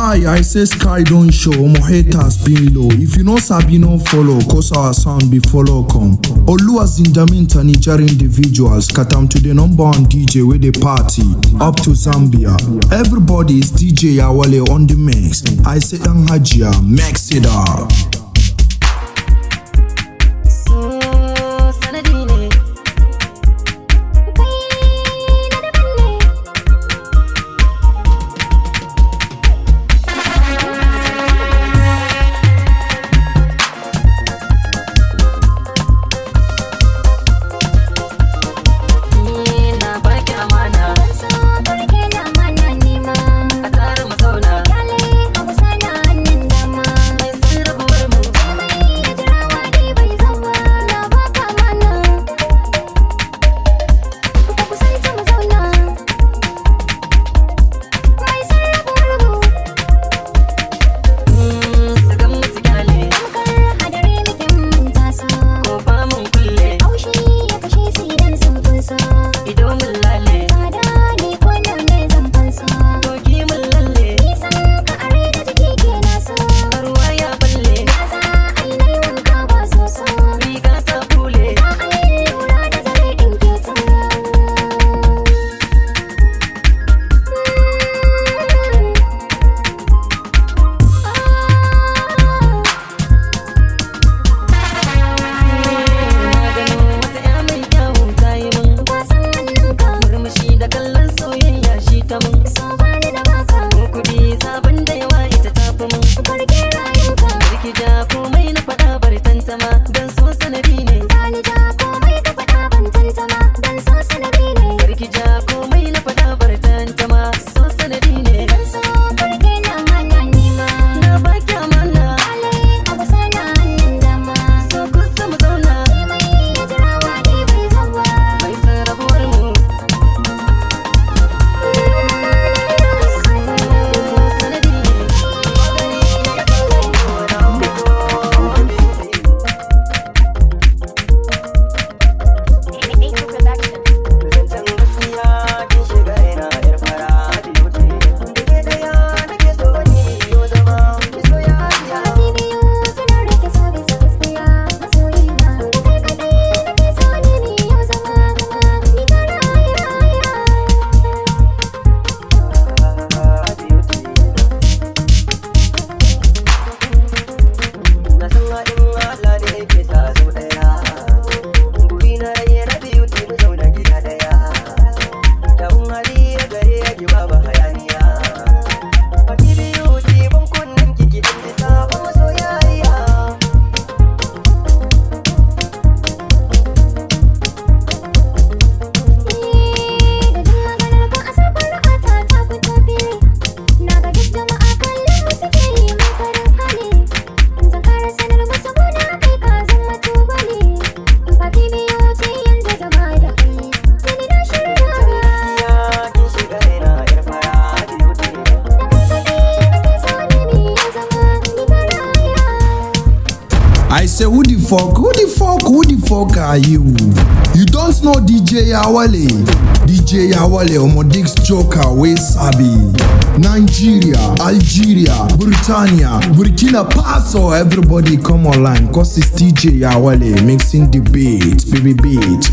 Hi, I say sky don't show, my haters been low. If you know sabi no follow, cause our sound be follow come. Oluwas in Jaminta Niger individuals, katam to the #1 DJ with the party, up to Zambia. Everybody is DJ YAWALE on the mix. I say HAJIYA, mix it up. I say who the fuck are you? You don't know DJ YAWALE? DJ YAWALE Omodix Joker we sabi. Nigeria, Algeria, Britannia, Burkina Faso, everybody come online cause it's DJ YAWALE mixing the beat, baby beat.